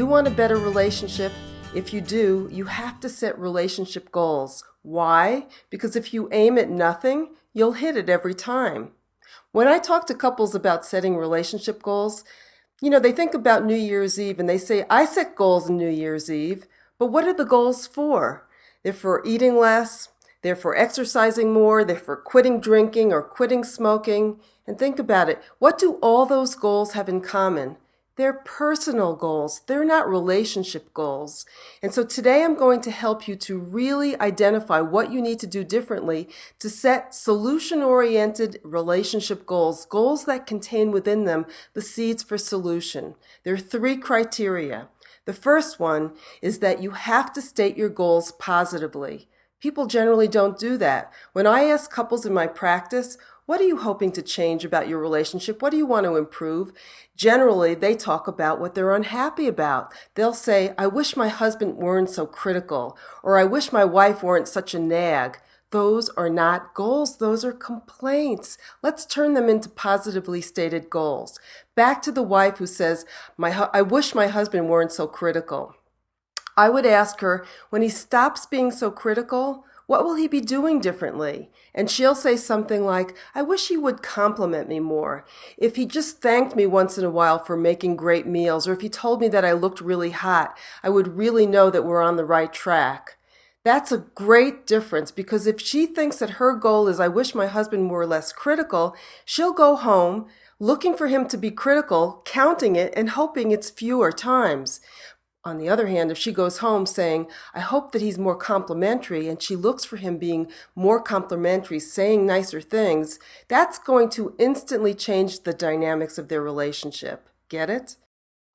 you want a better relationship? If you do, you have to set relationship goals. Why? Because if you aim at nothing, you'll hit it every time. When I talk to couples about setting relationship goals, they think about New Year's Eve and they say, I set goals on New Year's Eve, but what are the goals for? They're for eating less, they're for exercising more, they're for quitting drinking or quitting smoking. And think about it, what do all those goals have in common? They're personal goals. They're not relationship goals. And so today I'm going to help you to really identify what you need to do differently to set solution-oriented relationship goals, goals that contain within them the seeds for solution. There are 3 criteria. The first one is that you have to state your goals positively. People generally don't do that. When I ask couples in my practice, what are you hoping to change about your relationship? What do you want to improve? Generally, they talk about what they're unhappy about. They'll say, I wish my husband weren't so critical, or I wish my wife weren't such a nag. Those are not goals. Those are complaints. Let's turn them into positively stated goals. Back to the wife who says, I wish my husband weren't so critical. I would ask her, when he stops being so critical, what will he be doing differently? And she'll say something like, I wish he would compliment me more. If he just thanked me once in a while for making great meals, or if he told me that I looked really hot, I would really know that we're on the right track. That's a great difference, because if she thinks that her goal is, I wish my husband were less critical, she'll go home looking for him to be critical, counting it, and hoping it's fewer times. On the other hand, if she goes home saying, I hope that he's more complimentary, and she looks for him being more complimentary, saying nicer things, that's going to instantly change the dynamics of their relationship. Get it?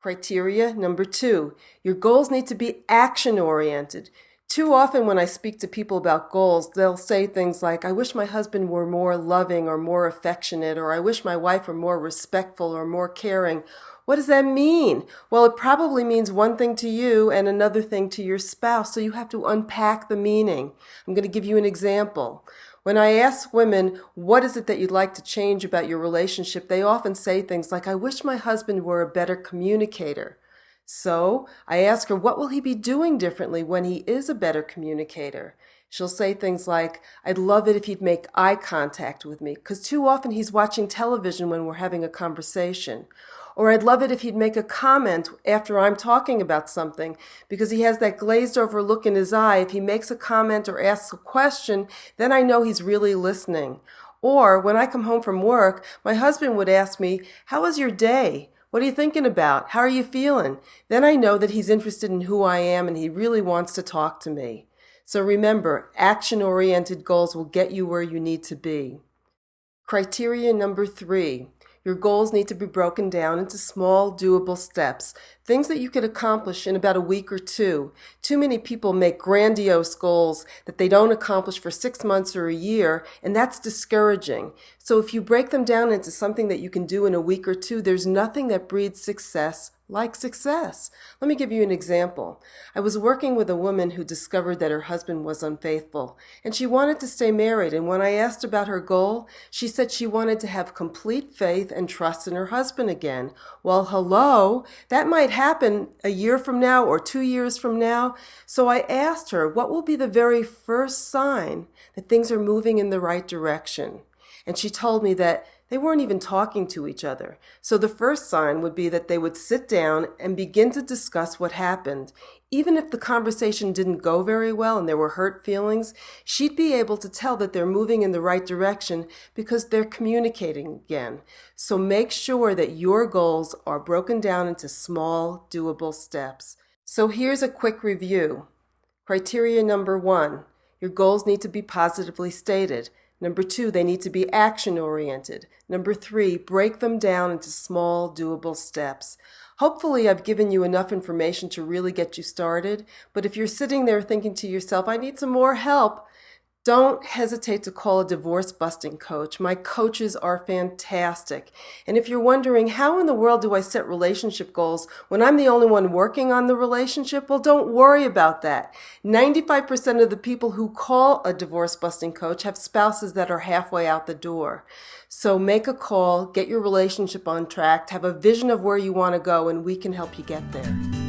Criteria number 2, your goals need to be action-oriented. Too often when I speak to people about goals, they'll say things like, I wish my husband were more loving or more affectionate, or I wish my wife were more respectful or more caring. What does that mean? Well, it probably means one thing to you and another thing to your spouse, so you have to unpack the meaning. I'm going to give you an example. When I ask women, what is it that you'd like to change about your relationship, they often say things like, I wish my husband were a better communicator. So I ask her, what will he be doing differently when he is a better communicator? She'll say things like, I'd love it if he'd make eye contact with me, because too often he's watching television when we're having a conversation. Or I'd love it if he'd make a comment after I'm talking about something, because he has that glazed over look in his eye. If he makes a comment or asks a question, then I know he's really listening. Or when I come home from work, my husband would ask me, how was your day? What are you thinking about? How are you feeling? Then I know that he's interested in who I am and he really wants to talk to me. So remember, action-oriented goals will get you where you need to be. Criteria number 3. Your goals need to be broken down into small, doable steps, things that you could accomplish in about a week or 2. Too many people make grandiose goals that they don't accomplish for 6 months or a year, and that's discouraging. So if you break them down into something that you can do in a week or 2, there's nothing that breeds success like success. Let me give you an example. I was working with a woman who discovered that her husband was unfaithful, and she wanted to stay married. And when I asked about her goal, she said she wanted to have complete faith and trust in her husband again. Well, hello, that might happen a year from now or 2 years from now. So I asked her, what will be the very first sign that things are moving in the right direction? And she told me that they weren't even talking to each other. So the first sign would be that they would sit down and begin to discuss what happened. Even if the conversation didn't go very well and there were hurt feelings, she'd be able to tell that they're moving in the right direction because they're communicating again. So make sure that your goals are broken down into small, doable steps. So here's a quick review. Criteria number 1, your goals need to be positively stated. Number 2, they need to be action-oriented. Number 3, break them down into small, doable steps. Hopefully, I've given you enough information to really get you started, but if you're sitting there thinking to yourself, I need some more help, don't hesitate to call a divorce-busting coach. My coaches are fantastic. And if you're wondering, how in the world do I set relationship goals when I'm the only one working on the relationship? Well, don't worry about that. 95% of the people who call a divorce-busting coach have spouses that are halfway out the door. So make a call, get your relationship on track, have a vision of where you want to go, and we can help you get there.